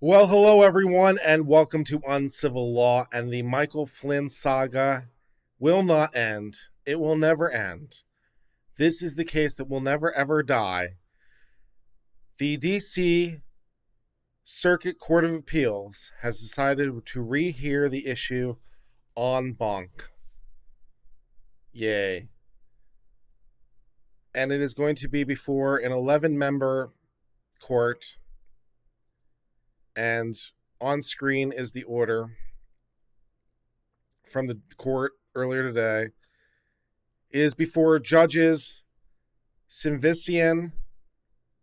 Well, hello everyone, and welcome to Uncivil Law. And the Michael Flynn saga will not end. It will never end. This is the case that will never ever die. The DC Circuit Court of Appeals has decided to rehear the issue en banc. Yay. And it is going to be before an 11-member court. And on screen is the order from the court earlier today. It is before Judges Simvician,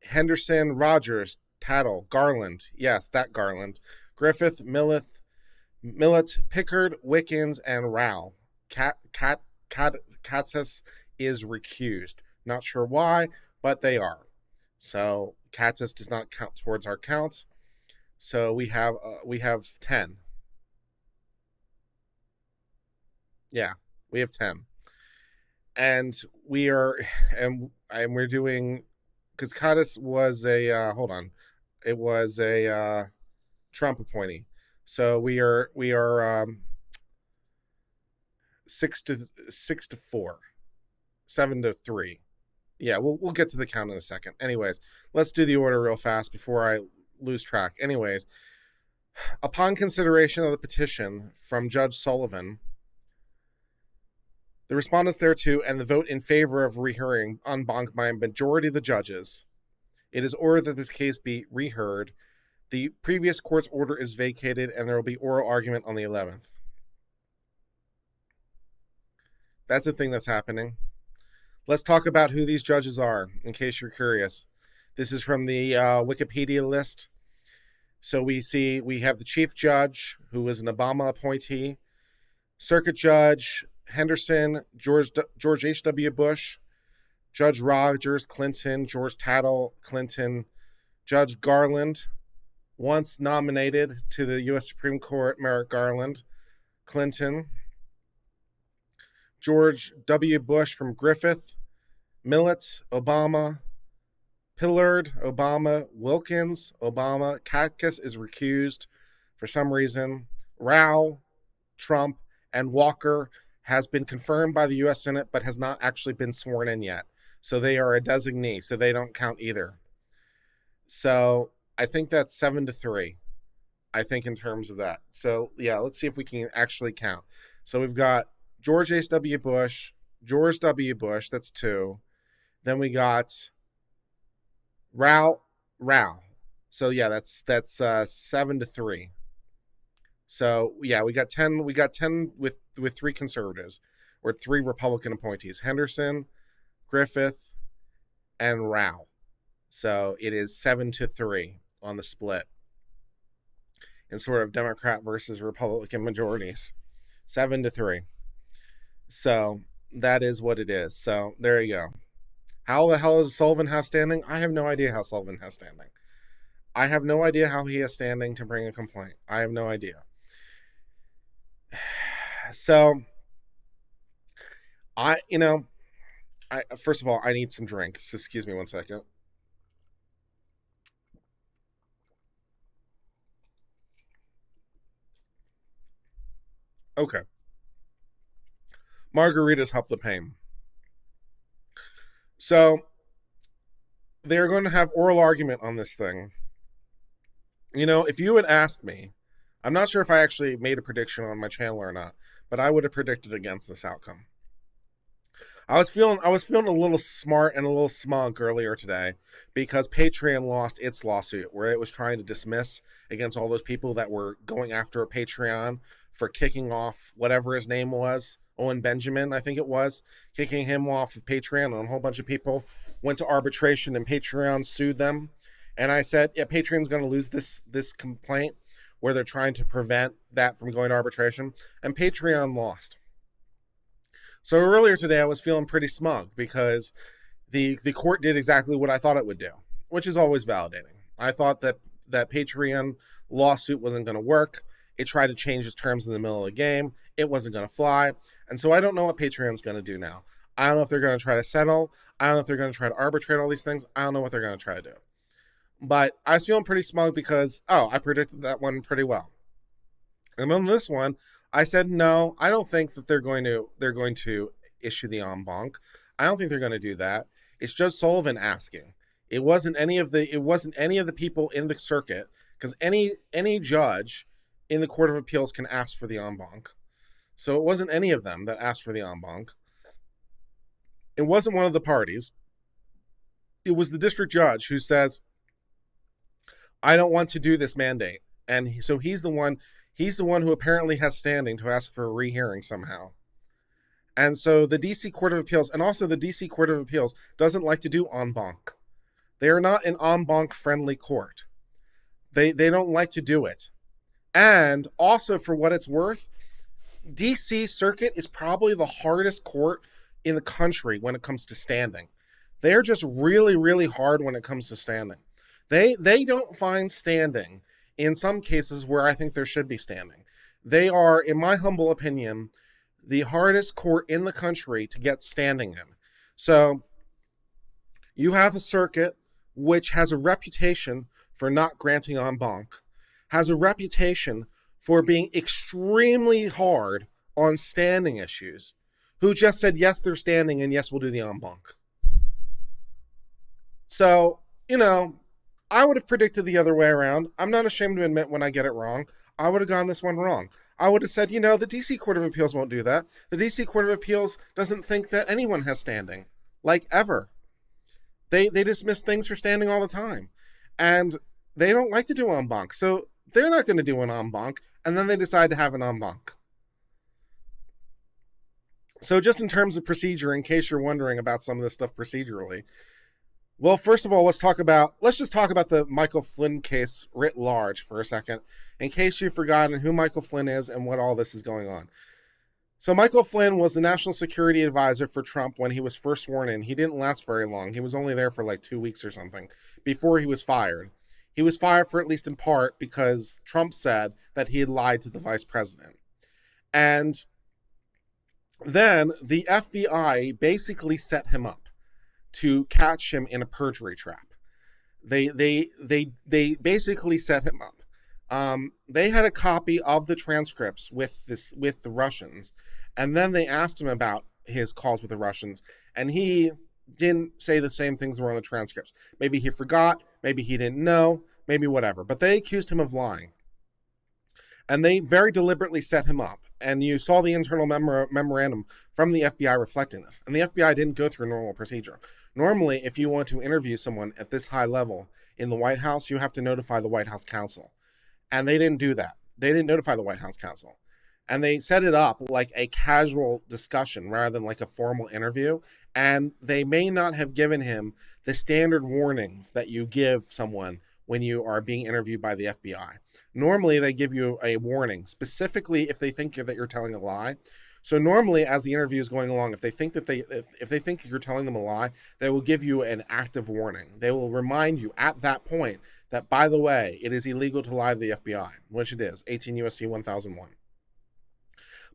Henderson, Rogers, Tattle, Garland, yes, that Garland, Griffith, Millet, Pickard, Wickens, and Rao. Katsas is recused. Not sure why, but they are. So Katsas does not count towards our counts. So we have 10. Yeah, we have 10. And we're doing, because Katsas was a it was a Trump appointee. So we are 6-4, 7-3. Yeah, we'll get to the count in a second. Anyways, let's do the order real fast before I lose track. Anyways, upon consideration of the petition from Judge Sullivan, the respondents thereto, and the vote in favor of rehearing en banc by a majority of the judges, it is ordered that this case be reheard. The previous court's order is vacated, and there will be oral argument on the 11th. That's the thing that's happening. Let's talk about who these judges are, in case you're curious. This is from the Wikipedia list. So we have the chief judge, who is an Obama appointee, circuit judge Henderson, George H.W. Bush, Judge Rogers, Clinton, George Tattle, Clinton, Judge Garland, once nominated to the U.S. Supreme Court, Merrick Garland, Clinton, George W. Bush from Griffith, Millet, Obama, Pillard, Obama, Wilkins, Obama, Katkus is recused for some reason, Rao, Trump, and Walker has been confirmed by the U.S. Senate but has not actually been sworn in yet. So they are a designee, so they don't count either. So I think that's 7-3, I think, in terms of that. So yeah, let's see if we can actually count. So we've got George H.W. Bush, George W. Bush, that's 2. Then we got Rao. So yeah, that's 7-3. So yeah, we got 10 with 3 conservatives, or 3 Republican appointees: Henderson, Griffith, and Rao. So it is 7-3 on the split in sort of Democrat versus Republican majorities. 7-3. So that is what it is. So there you go. How the hell does Sullivan have standing? I have no idea how Sullivan has standing. I have no idea how he has standing to bring a complaint. I have no idea. So, first of all, I need some drink. So excuse me one second. Okay. Margaritas help the pain. So they're going to have oral argument on this thing. If you had asked me, I'm not sure if I actually made a prediction on my channel or not, but I would have predicted against this outcome. I was feeling a little smart and a little smug earlier today because Patreon lost its lawsuit where it was trying to dismiss against all those people that were going after Patreon for kicking off whatever his name was, Owen Benjamin, I think it was, kicking him off of Patreon, and a whole bunch of people went to arbitration and Patreon sued them. And I said, yeah, Patreon's going to lose this complaint where they're trying to prevent that from going to arbitration, and Patreon lost. So earlier today, I was feeling pretty smug because the court did exactly what I thought it would do, which is always validating. I thought that Patreon lawsuit wasn't going to work. It tried to change its terms in the middle of the game. It wasn't going to fly. And so I don't know what Patreon's going to do now. I don't know if they're going to try to settle. I don't know if they're going to try to arbitrate all these things. I don't know what they're going to try to do. But I was feeling pretty smug because, I predicted that one pretty well. And on this one, I said, no, I don't think that they're going to issue the en banc. I don't think they're going to do that. It's Judge Sullivan asking. It wasn't any of the people in the circuit, because any judge in the Court of Appeals can ask for the en banc. So it wasn't any of them that asked for the en banc. It wasn't one of the parties. It was the district judge who says, I don't want to do this mandate. And so he's the one who apparently has standing to ask for a rehearing somehow. And so the DC Court of Appeals, and also the DC Court of Appeals, doesn't like to do en banc. They are not an en banc friendly court. They don't like to do it. And also, for what it's worth, DC Circuit is probably the hardest court in the country when it comes to standing. They're just really, really hard when it comes to standing. They don't find standing in some cases where I think there should be standing. They are, in my humble opinion, the hardest court in the country to get standing in. So you have a circuit which has a reputation for not granting en banc, has a reputation for being extremely hard on standing issues, who just said, yes, they're standing, and yes, we'll do the en banc. So, I would have predicted the other way around. I'm not ashamed to admit when I get it wrong. I would have gone this one wrong. I would have said, the DC Court of Appeals won't do that. The DC Court of Appeals doesn't think that anyone has standing, like ever. They dismiss things for standing all the time. And they don't like to do en banc. So they're not going to do an en banc, and then they decide to have an en banc. So just in terms of procedure, in case you're wondering about some of this stuff procedurally, well, first of all, let's just talk about the Michael Flynn case writ large for a second, in case you've forgotten who Michael Flynn is and what all this is going on. So Michael Flynn was the national security advisor for Trump when he was first sworn in. He didn't last very long. He was only there for like 2 weeks or something before he was fired. He was fired for, at least in part, because Trump said that he had lied to the vice president. And then the FBI basically set him up to catch him in a perjury trap. They basically set him up. They had a copy of the transcripts with the Russians, and then they asked him about his calls with the Russians, and he didn't say the same things that were on the transcripts. Maybe he forgot, maybe he didn't know, maybe whatever. But they accused him of lying. And they very deliberately set him up. And you saw the internal memorandum from the FBI reflecting this. And the FBI didn't go through normal procedure. Normally, if you want to interview someone at this high level in the White House, you have to notify the White House counsel. And they didn't do that. They didn't notify the White House counsel. And they set it up like a casual discussion rather than like a formal interview. And they may not have given him the standard warnings that you give someone when you are being interviewed by the FBI. Normally, they give you a warning, specifically if they think that you're telling a lie. So normally, as the interview is going along, if they think you're telling them a lie, they will give you an active warning. They will remind you at that point that, by the way, it is illegal to lie to the FBI, which it is, 18 U.S.C. 1001.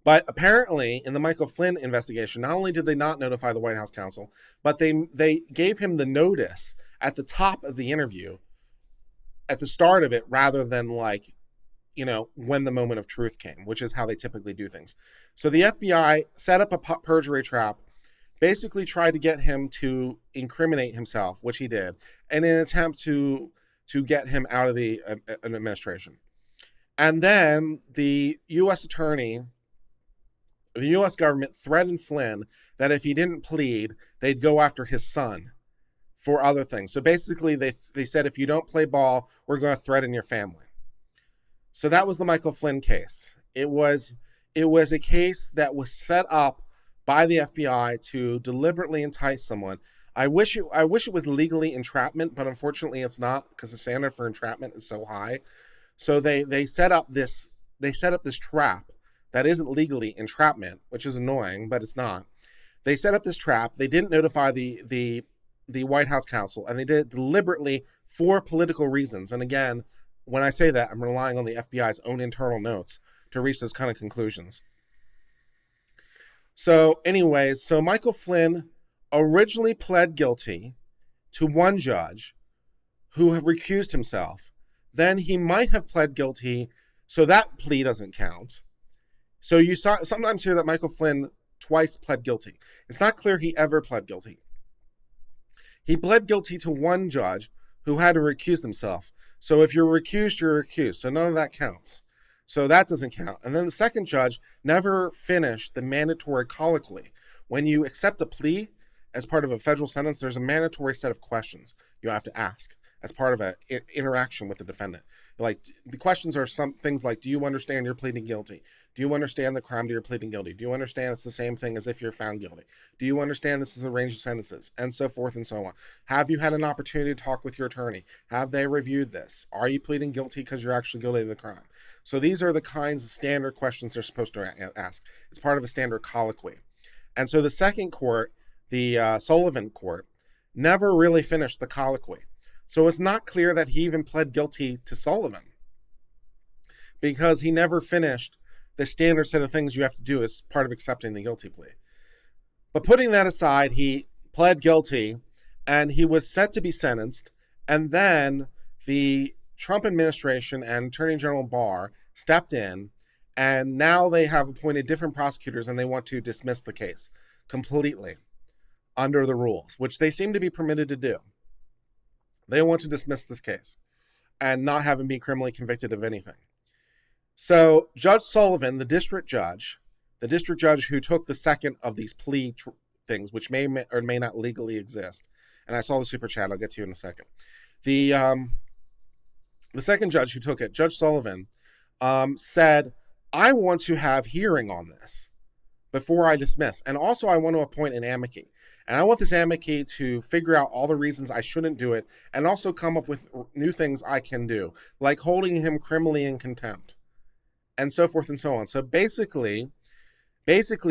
But apparently, in the Michael Flynn investigation, not only did they not notify the White House counsel, but they gave him the notice at the top of the interview, at the start of it, rather than when the moment of truth came, which is how they typically do things. So the FBI set up a perjury trap, basically tried to get him to incriminate himself, which he did, in an attempt to get him out of the administration. And then the U.S. attorney, the U.S. government threatened Flynn that if he didn't plead, they'd go after his son for other things. So basically, they said, if you don't play ball, we're going to threaten your family. So that was the Michael Flynn case. It was a case that was set up by the FBI to deliberately entice someone. I wish it was legally entrapment, but unfortunately it's not, because the standard for entrapment is so high. So they set up this trap that isn't legally entrapment, which is annoying, but it's not. They set up this trap. They didn't notify the White House counsel, and they did it deliberately for political reasons. And again, when I say that, I'm relying on the FBI's own internal notes to reach those kind of conclusions. So anyways, Michael Flynn originally pled guilty to one judge who have recused himself, then he might have pled guilty, so that plea doesn't count. So you sometimes hear that Michael Flynn twice pled guilty. It's not clear he ever pled guilty. He pled guilty to one judge who had to recuse himself. So if you're recused, you're recused. So none of that counts. So that doesn't count. And then the second judge never finished the mandatory colloquy. When you accept a plea as part of a federal sentence, there's a mandatory set of questions you have to ask as part of an interaction with the defendant. Like, the questions are some things like, do you understand you're pleading guilty? Do you understand the crime that you're pleading guilty? Do you understand it's the same thing as if you're found guilty? Do you understand this is a range of sentences? And so forth and so on. Have you had an opportunity to talk with your attorney? Have they reviewed this? Are you pleading guilty because you're actually guilty of the crime? So these are the kinds of standard questions they're supposed to ask. It's part of a standard colloquy. And so the second court, the Sullivan court, never really finished the colloquy. So it's not clear that he even pled guilty to Sullivan, because he never finished the standard set of things you have to do as part of accepting the guilty plea. But putting that aside, he pled guilty and he was set to be sentenced. And then the Trump administration and Attorney General Barr stepped in, and now they have appointed different prosecutors and they want to dismiss the case completely under the rules, which they seem to be permitted to do. They want to dismiss this case and not have him be criminally convicted of anything. So Judge Sullivan, the district judge who took the second of these plea things, which may or may not legally exist, and I saw the super chat, I'll get to you in a second. The second judge who took it, Judge Sullivan, said, I want to have hearing on this before I dismiss. And also I want to appoint an amici. And I want this amici to figure out all the reasons I shouldn't do it and also come up with new things I can do, like holding him criminally in contempt and so forth and so on. So basically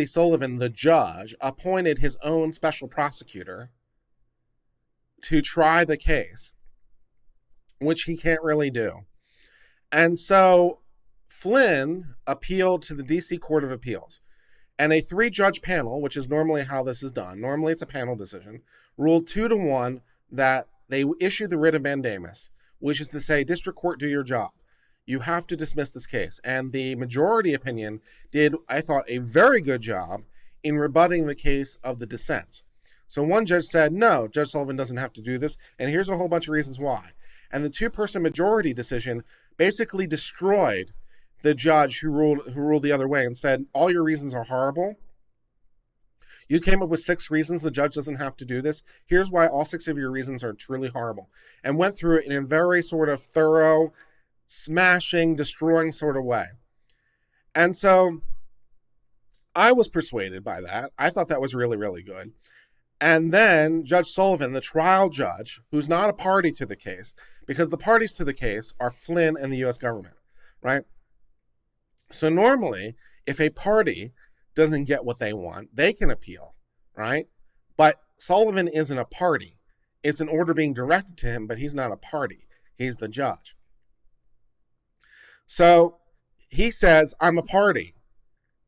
Sullivan, the judge, appointed his own special prosecutor to try the case, which he can't really do. And so Flynn appealed to the DC Court of Appeals. And a 3-judge panel, which is normally how this is done, normally it's a panel decision, ruled 2-1 that they issued the writ of Mandamus, which is to say, district court, do your job. You have to dismiss this case. And the majority opinion did, I thought, a very good job in rebutting the case of the dissent. So one judge said, no, Judge Sullivan doesn't have to do this, and here's a whole bunch of reasons why. And the 2-person majority decision basically destroyed the judge who ruled the other way and said, all your reasons are horrible. You came up with 6 reasons the judge doesn't have to do this. Here's why all 6 of your reasons are truly horrible. And went through it in a very sort of thorough, smashing, destroying sort of way. And so I was persuaded by that. I thought that was really, really good. And then Judge Sullivan, the trial judge, who's not a party to the case, because the parties to the case are Flynn and the U.S. government, right? So normally, if a party doesn't get what they want, they can appeal, right? But Sullivan isn't a party. It's an order being directed to him, but he's not a party. He's the judge. So he says, I'm a party,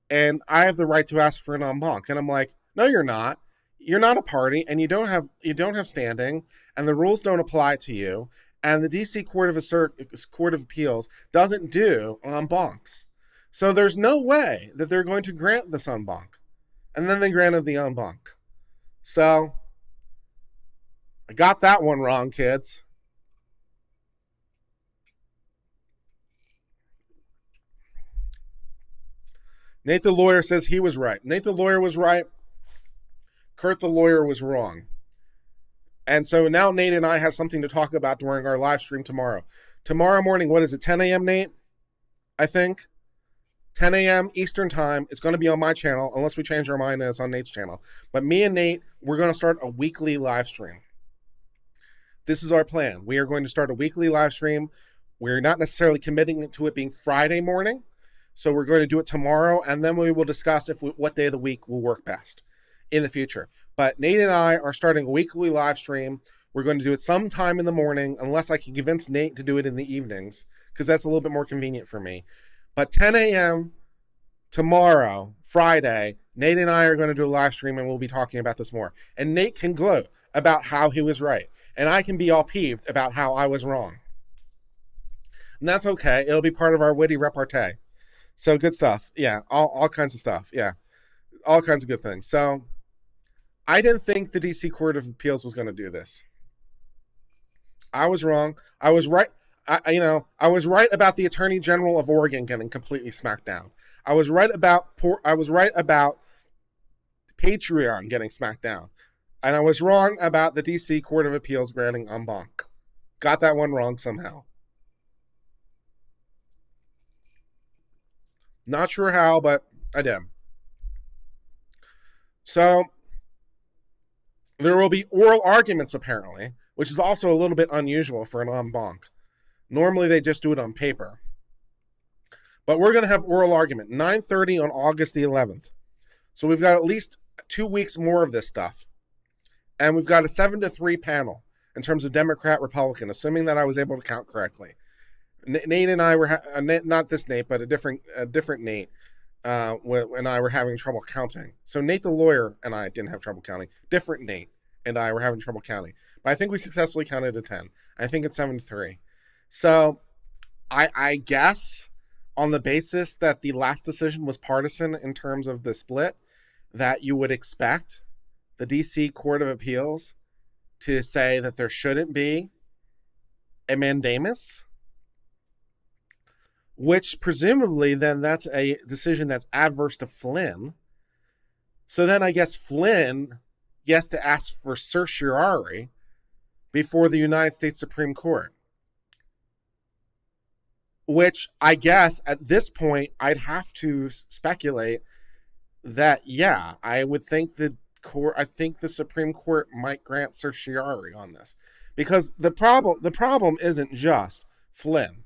and I have the right to ask for an en banc. And I'm like, no, you're not. You're not a party, and you don't have standing, and the rules don't apply to you. And the DC Court of Appeals doesn't do en bancs. So there's no way that they're going to grant this en banc. And then they granted the en banc. So I got that one wrong, kids. Nate the lawyer says he was right. Nate the lawyer was right. Kurt the lawyer was wrong. And so now Nate and I have something to talk about during our live stream tomorrow. Tomorrow morning, what is it, 10 a.m., Nate? I think. 10 a.m. Eastern time. It's going to be on my channel, unless we change our mind and it's on Nate's channel. But me and Nate, we're going to start a weekly live stream. This is our plan. We are going to start a weekly live stream. We're not necessarily committing to it being Friday morning. So we're going to do it tomorrow, and then we will discuss what day of the week will work best in the future. But Nate and I are starting a weekly live stream. We're going to do it sometime in the morning, unless I can convince Nate to do it in the evenings, because that's a little bit more convenient for me. But 10 a.m. tomorrow, Friday, Nate and I are going to do a live stream, and we'll be talking about this more. And Nate can gloat about how he was right. And I can be all peeved about how I was wrong. And that's okay. It'll be part of our witty repartee. So good stuff. Yeah, all kinds of stuff. Yeah, all kinds of good things. So I didn't think the DC Court of Appeals was going to do this. I was wrong. I was right. I was right about the Attorney General of Oregon getting completely smacked down. I was right about Patreon getting smacked down. And I was wrong about the DC Court of Appeals granting en banc. Got that one wrong somehow. Not sure how, but I did. So there will be oral arguments, apparently, which is also a little bit unusual for an en banc. Normally, they just do it on paper. But we're going to have oral argument, 9:30 on August the 11th. So we've got at least 2 weeks more of this stuff. And we've got a 7-3 panel in terms of Democrat, Republican, assuming that I was able to count correctly. Nate and I were, not this Nate, but a different Nate, and I were having trouble counting. So Nate the lawyer and I didn't have trouble counting. Different Nate and I were having trouble counting. But I think we successfully counted to 10. I think it's 7-3. So I guess on the basis that the last decision was partisan in terms of the split, that you would expect the DC Court of Appeals to say that there shouldn't be a mandamus, which presumably then that's a decision that's adverse to Flynn. So then I guess Flynn gets to ask for certiorari before the United States Supreme Court, which I guess at this point I'd have to speculate that, yeah, I would think the Supreme Court might grant certiorari on this, because the problem isn't just Flynn.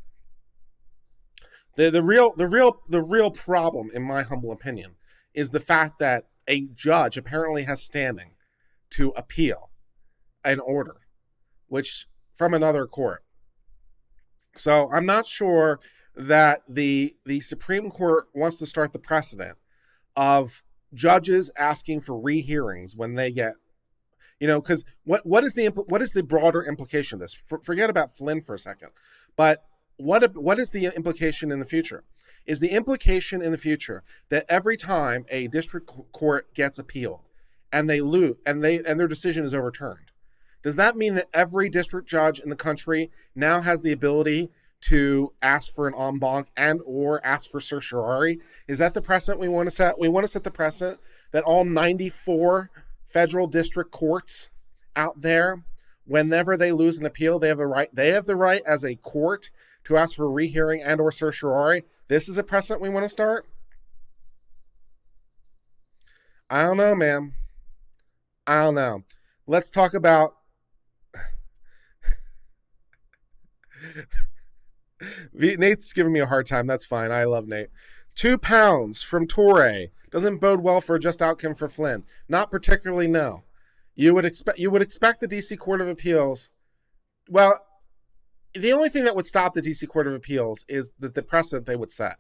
The real problem, in my humble opinion, is the fact that a judge apparently has standing to appeal an order, which from another court. So I'm not sure that the Supreme Court wants to start the precedent of judges asking for rehearings when they get, because what is the broader implication of this? Forget about Flynn for a second, but what is the implication in the future? Is the implication in the future that every time a district court gets appealed and they lose and their decision is overturned, does that mean that every district judge in the country now has the ability to ask for an en banc and or ask for certiorari? Is that the precedent we want to set? We want to set the precedent that all 94 federal district courts out there, whenever they lose an appeal, they have the right as a court to ask for a rehearing and or certiorari. This is a precedent we want to start? I don't know, man. I don't know. Let's talk about Nate's giving me a hard time. That's fine. I love Nate. £2 from Torre doesn't bode well for a just outcome for Flynn. Not particularly, no. You would expect the DC Court of Appeals. Well, the only thing that would stop the DC Court of Appeals is that the precedent they would set.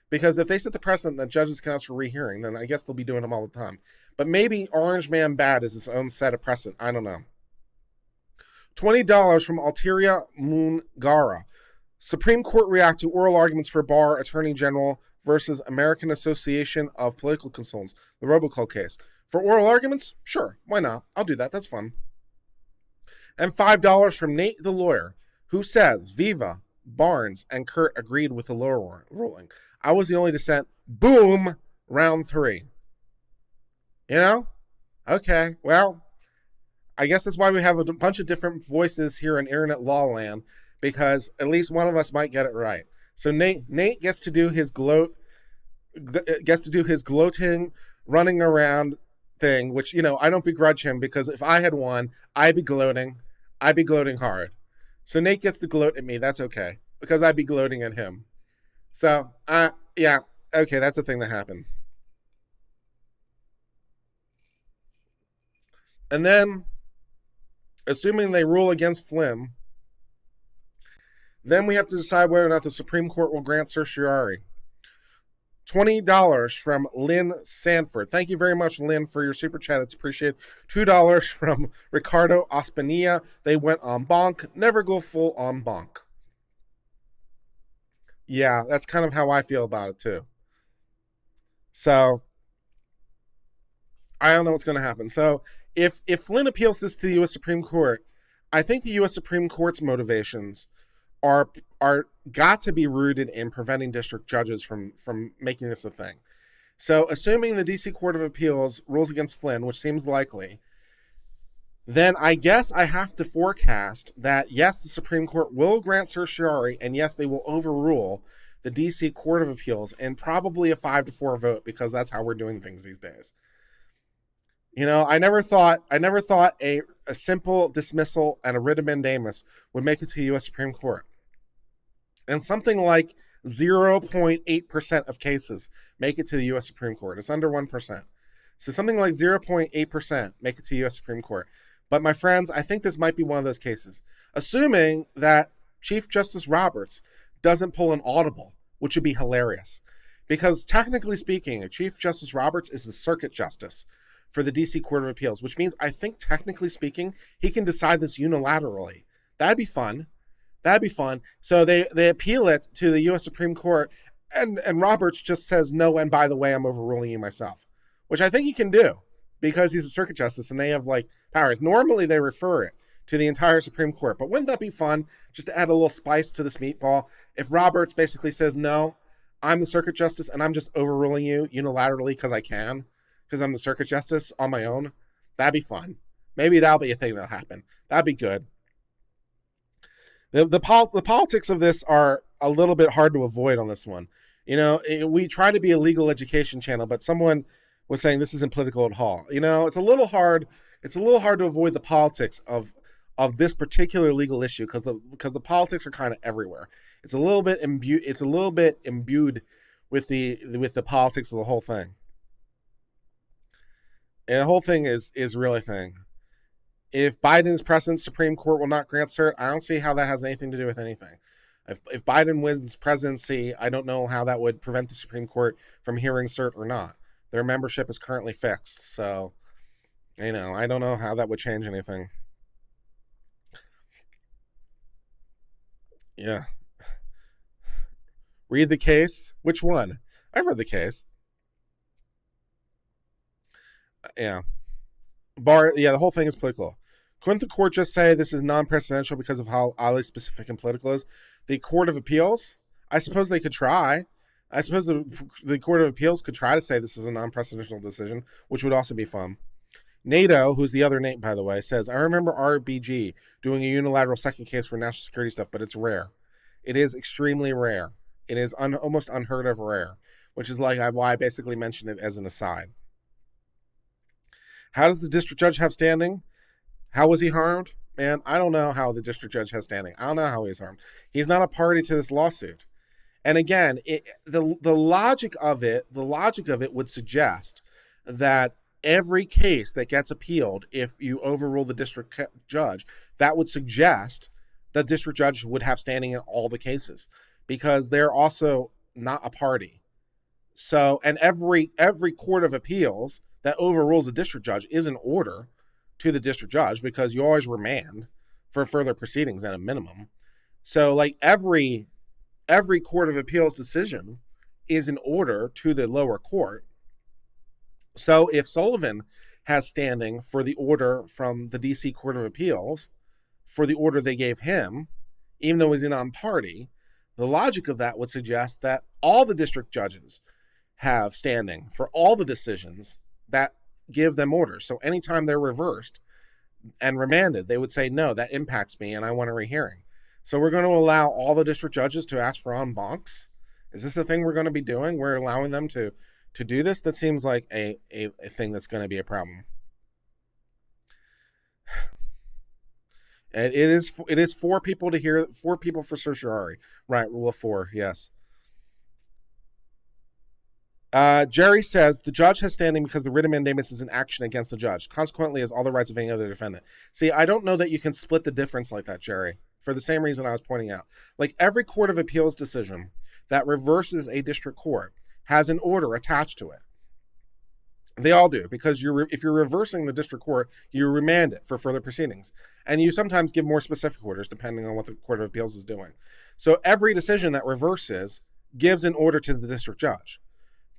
Because if they set the precedent that judges can ask for rehearing, then I guess they'll be doing them all the time. But maybe Orange Man Bad is its own set of precedent. I don't know. $20 from Alteria Mungara. Supreme Court react to oral arguments for Barr Attorney General versus American Association of Political Consultants, the robocall case. For oral arguments? Sure, why not? I'll do that. That's fun. And $5 from Nate the lawyer, who says Viva, Barnes, and Kurt agreed with the lower ruling. I was the only dissent. Boom, round 3. Okay, well, I guess that's why we have a bunch of different voices here in Internet Law Land, because at least one of us might get it right. So Nate gets to do his gloating, running around thing, which, I don't begrudge him, because if I had won, I'd be gloating hard. So Nate gets to gloat at me. That's okay, because I'd be gloating at him. So, yeah, okay, that's a thing that happened. And then, assuming they rule against Flynn, then we have to decide whether or not the Supreme Court will grant certiorari. $20 from Lynn Sanford. Thank you very much, Lynn, for your super chat. It's appreciated. $2 from Ricardo Ospania. They went en banc. Never go full en banc. Yeah, that's kind of how I feel about it, too. So, I don't know what's going to happen. So, if Flynn appeals this to the U.S. Supreme Court, I think the U.S. Supreme Court's motivations are got to be rooted in preventing district judges from making this a thing. So, assuming the D.C. Court of Appeals rules against Flynn, which seems likely, then I guess I have to forecast that, yes, the Supreme Court will grant certiorari, and yes, they will overrule the D.C. Court of Appeals, and probably a 5-4 vote, because that's how we're doing things these days. You know, I never thought a simple dismissal and a writ of mandamus would make it to the U.S. Supreme Court. And something like 0.8% of cases make it to the U.S. Supreme Court. It's under 1%. So something like 0.8% make it to the U.S. Supreme Court. But my friends, I think this might be one of those cases. Assuming that Chief Justice Roberts doesn't pull an audible, which would be hilarious. Because technically speaking, Chief Justice Roberts is the circuit justice for the D.C. Court of Appeals, which means I think technically speaking, he can decide this unilaterally. That'd be fun. So they appeal it to the U.S. Supreme Court, and Roberts just says, no, and by the way, I'm overruling you myself, which I think he can do because he's a circuit justice and they have like powers. Normally they refer it to the entire Supreme Court, but wouldn't that be fun just to add a little spice to this meatball? If Roberts basically says, no, I'm the circuit justice and I'm just overruling you unilaterally because I can, because I'm the circuit justice on my own, that'd be fun. Maybe that'll be a thing that'll happen. That'd be good. The politics of this are a little bit hard to avoid on this one. You know, we try to be a legal education channel, but someone was saying this isn't political at all. You know, it's a little hard to avoid the politics of this particular legal issue because the politics are kind of everywhere. It's a little bit imbued with the politics of the whole thing. And the whole thing is really a thing. If Biden is president, Supreme Court will not grant cert. I don't see how that has anything to do with anything. If Biden wins presidency, I don't know how that would prevent the Supreme Court from hearing cert or not. Their membership is currently fixed. So, you know, I don't know how that would change anything. Yeah. Read the case? Which one? I've read the case. Yeah. The whole thing is political. Couldn't the court just say this is non-presidential because of how oddly specific and political it is? The Court of Appeals? I suppose they could try. I suppose the Court of Appeals could try to say this is a non-presidential decision, which would also be fun. NATO, who's the other Nate, by the way, says, I remember RBG doing a unilateral second case for national security stuff, but it's rare. It is extremely rare. It is almost unheard of rare, which is like why I basically mentioned it as an aside. How does the district judge have standing? How was he harmed? Man, I don't know how the district judge has standing. I don't know how he's harmed. He's not a party to this lawsuit. And again, the logic of it would suggest that every case that gets appealed, if you overrule the district judge, that would suggest the district judge would have standing in all the cases because they're also not a party. So, and every court of appeals that overrules a district judge is an order to the district judge because you always remand for further proceedings at a minimum. So like every court of appeals decision is an order to the lower court. So if Sullivan has standing for the order from the DC Court of Appeals, for the order they gave him, even though he's a non-party, the logic of that would suggest that all the district judges have standing for all the decisions that give them orders. So anytime they're reversed and remanded, they would say, no, that impacts me and I want a rehearing. So we're going to allow all the district judges to ask for en bancs. Is this the thing we're going to be doing? We're allowing them to do this? That seems like a thing that's going to be a problem. And it is 4 people to hear, 4 people for certiorari. Right, rule of 4, yes. Jerry says the judge has standing because the writ of mandamus is an action against the judge. Consequently, has all the rights of any other defendant. See, I don't know that you can split the difference like that, Jerry, for the same reason I was pointing out. Like every court of appeals decision that reverses a district court has an order attached to it. They all do, because if you're reversing the district court, you remand it for further proceedings. And you sometimes give more specific orders depending on what the Court of Appeals is doing. So every decision that reverses gives an order to the district judge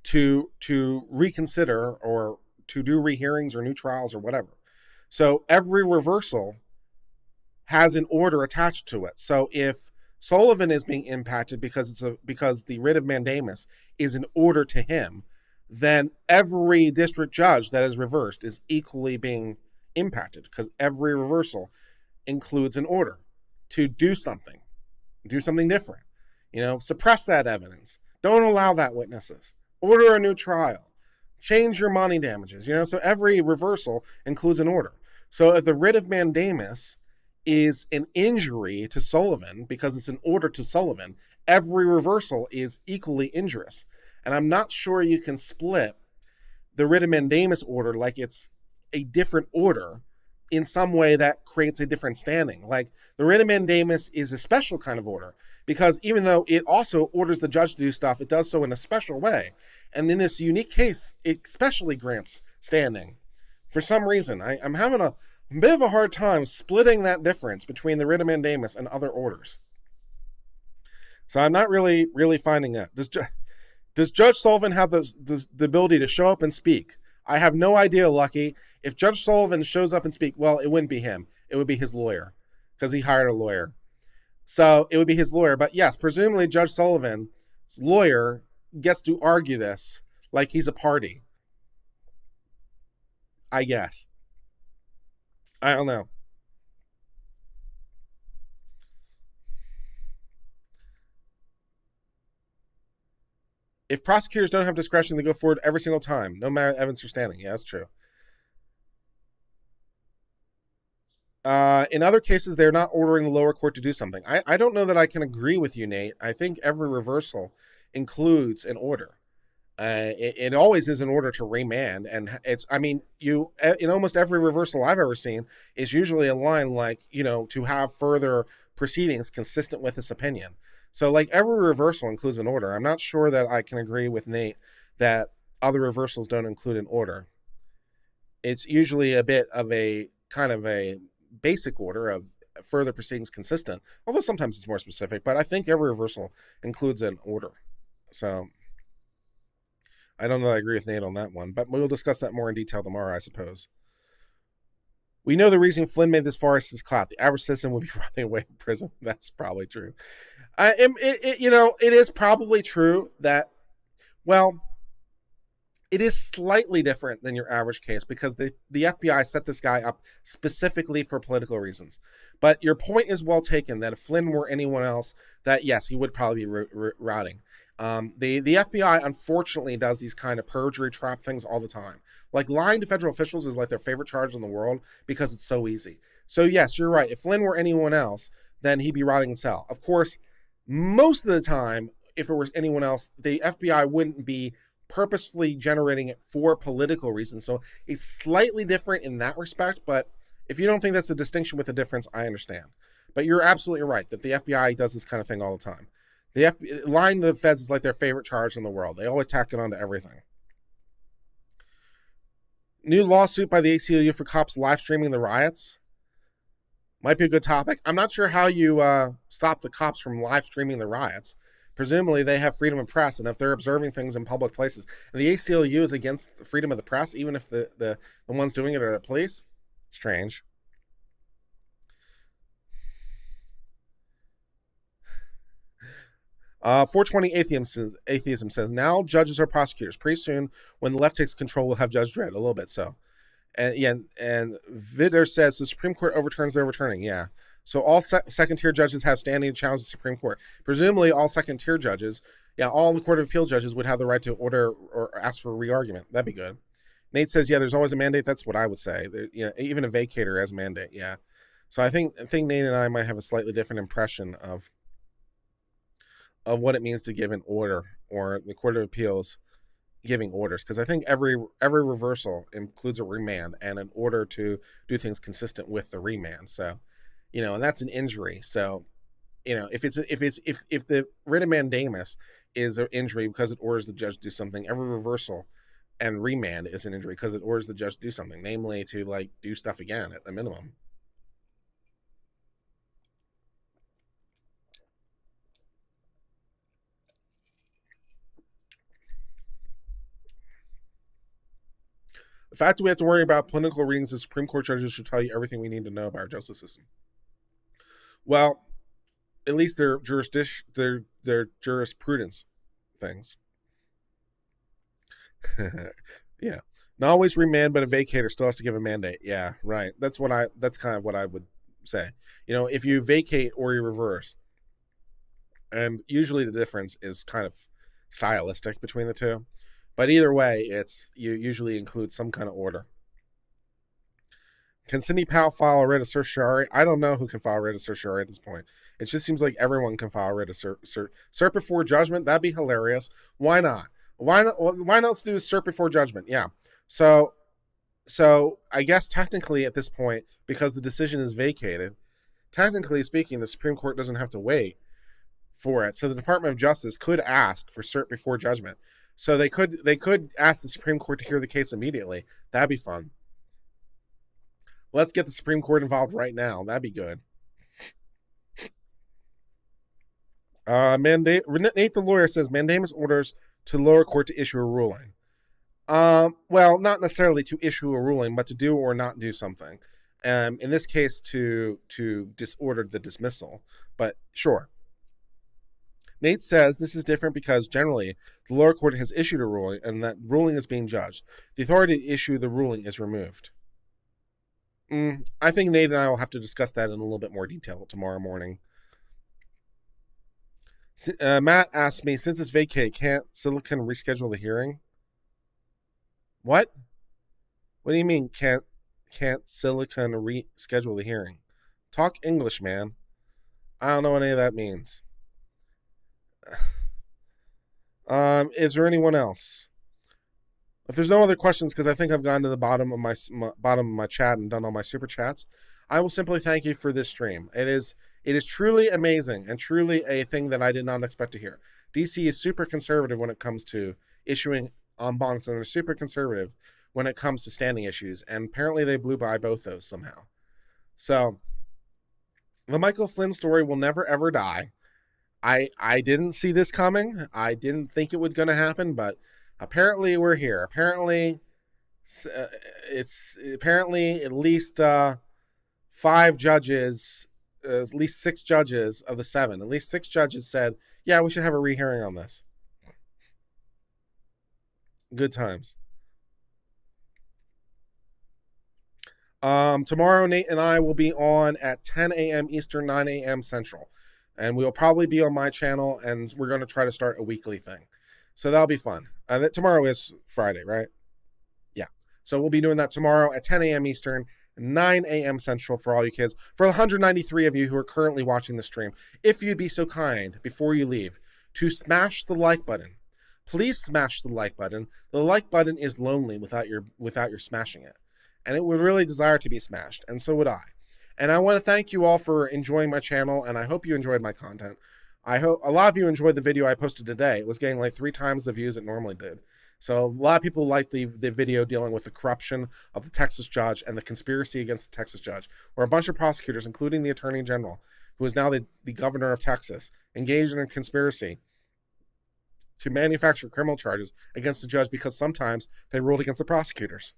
to reconsider or to do rehearings or new trials or whatever. So every reversal has an order attached to it. So if Sullivan is being impacted because the writ of mandamus is an order to him, then every district judge that is reversed is equally being impacted, because every reversal includes an order to do something different. Suppress that evidence. Don't allow that witnesses. Order a new trial. Change your money damages. So every reversal includes an order. So if the writ of mandamus is an injury to Sullivan because it's an order to Sullivan, every reversal is equally injurious. And I'm not sure you can split the writ of mandamus order like it's a different order in some way that creates a different standing. Like, the writ of mandamus is a special kind of order, because even though it also orders the judge to do stuff, it does so in a special way. And in this unique case, it especially grants standing. For some reason, I'm having a bit of a hard time splitting that difference between the writ of mandamus and other orders. So I'm not really finding that. Does Judge Sullivan have the ability to show up and speak? I have no idea, Lucky. If Judge Sullivan shows up and speak, well, it wouldn't be him. It would be his lawyer, because he hired a lawyer. So it would be his lawyer. But yes, presumably Judge Sullivan's lawyer gets to argue this like he's a party. I guess. I don't know. If prosecutors don't have discretion, they go forward every single time, no matter evidence or standing. Yeah, that's true. In other cases, they're not ordering the lower court to do something. I don't know that I can agree with you, Nate. I think every reversal includes an order. It always is an order to remand, and in almost every reversal I've ever seen is usually a line like, to have further proceedings consistent with this opinion. So like every reversal includes an order. I'm not sure that I can agree with Nate that other reversals don't include an order. It's usually a bit of a kind of a basic order of further proceedings consistent, although sometimes it's more specific, but I think every reversal includes an order. So I don't know that I agree with Nate on that one, but we'll discuss that more in detail tomorrow, I suppose. We know the reason Flynn made this far is his clout. The average citizen would be running away from prison. That's probably true. It is probably true that, well, it is slightly different than your average case because the FBI set this guy up specifically for political reasons. But your point is well taken that if Flynn were anyone else, that yes, he would probably be routing. The FBI unfortunately does these kind of perjury trap things all the time. Like lying to federal officials is like their favorite charge in the world because it's so easy. So yes, you're right. If Flynn were anyone else, then he'd be rotting in cell. Of course, most of the time, if it was anyone else, the FBI wouldn't be purposefully generating it for political reasons. So it's slightly different in that respect, but if you don't think that's a distinction with a difference, I understand. But you're absolutely right that the FBI does this kind of thing all the time. The FBI, lying to the feds is like their favorite charge in the world. They always tack it onto everything. New lawsuit by the ACLU for cops live streaming the riots. Might be a good topic. I'm not sure how you stop the cops from live streaming the riots. Presumably they have freedom of press, and if they're observing things in public places, and the ACLU is against the freedom of the press, even if the ones doing it are the police, strange. Uh, 420 atheism says, now judges are prosecutors. Pretty soon, when the left takes control, we'll have Judge Dredd. A little bit so. And Vidder says the Supreme Court overturns the overturning. Yeah. So all second-tier judges have standing to challenge the Supreme Court. Presumably all second-tier judges, all the Court of Appeal judges would have the right to order or ask for a re-argument. That'd be good. Nate says, yeah, there's always a mandate. That's what I would say. Even a vacator has a mandate, yeah. So I think Nate and I might have a slightly different impression of what it means to give an order, or the Court of Appeals giving orders, because I think every reversal includes a remand and an order to do things consistent with the remand. So, and that's an injury. So, if the writ of mandamus is an injury because it orders the judge to do something. Every reversal and remand is an injury because it orders the judge to do something, namely to like do stuff again at the minimum. The fact that we have to worry about political readings of Supreme Court judges should tell you everything we need to know about our justice system. Well, at least their jurisprudence things. Yeah. Not always remand, but a vacator still has to give a mandate. Yeah, right. That's kind of what I would say. You know, if you vacate or you reverse, and usually the difference is kind of stylistic between the two. But either way, you usually include some kind of order. Can Cindy Powell file a writ of certiorari? I don't know who can file a writ of certiorari at this point. It just seems like everyone can file a writ of cert before judgment. That'd be hilarious. Why not? Why not do cert before judgment? Yeah. So I guess technically at this point, because the decision is vacated, technically speaking, the Supreme Court doesn't have to wait for it. So the Department of Justice could ask for cert before judgment. So they could ask the Supreme Court to hear the case immediately. That'd be fun. Let's get the Supreme Court involved right now. That'd be good. Nate the lawyer says Mandamus orders to lower court to issue a ruling. Well, not necessarily to issue a ruling, but to do or not do something. In this case, to disorder the dismissal. But sure. Nate says this is different because generally the lower court has issued a ruling and that ruling is being judged. The authority to issue the ruling is removed. I think Nate and I will have to discuss that in a little bit more detail tomorrow morning. Matt asked me, since it's vacate, can't Silicon reschedule the hearing? What? What do you mean can't Silicon reschedule the hearing? Talk English, man. I don't know what any of that means. Is there anyone else? If there's no other questions, because I think I've gotten to the bottom of my chat and done all my super chats, I will simply thank you for this stream. It is truly amazing and truly a thing that I did not expect to hear. DC is super conservative when it comes to issuing en bancs, and they're super conservative when it comes to standing issues, and apparently they blew by both those somehow. So the Michael Flynn story will never ever die. I didn't see this coming. I didn't think it was going to happen, but apparently we're here. Apparently it's at least 5 judges, at least 6 judges of the 7, at least 6 judges said, yeah, we should have a rehearing on this. Good times. Tomorrow, Nate and I will be on at 10 a.m. Eastern, 9 a.m. Central. And we'll probably be on my channel, and we're going to try to start a weekly thing. So that'll be fun. Tomorrow is Friday, right? Yeah. So we'll be doing that tomorrow at 10 a.m. Eastern, 9 a.m. Central for all you kids. For the 193 of you who are currently watching the stream, if you'd be so kind, before you leave, to smash the like button. Please smash the like button. The like button is lonely without your smashing it. And it would really desire to be smashed, and so would I. And I want to thank you all for enjoying my channel, and I hope you enjoyed my content. I hope a lot of you enjoyed the video I posted today. It was getting like 3 times the views it normally did. So a lot of people liked the video dealing with the corruption of the Texas judge and the conspiracy against the Texas judge, where a bunch of prosecutors, including the Attorney General, who is now the governor of Texas, engaged in a conspiracy to manufacture criminal charges against the judge because sometimes they ruled against the prosecutors.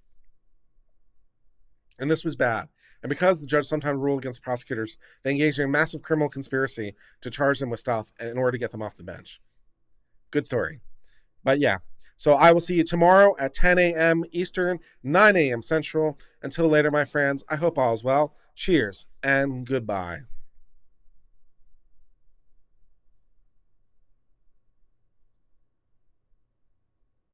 And this was bad. And because the judge sometimes ruled against prosecutors, they engaged in a massive criminal conspiracy to charge them with stuff in order to get them off the bench. Good story. But yeah, so I will see you tomorrow at 10 a.m. Eastern, 9 a.m. Central. Until later, my friends, I hope all is well. Cheers and goodbye.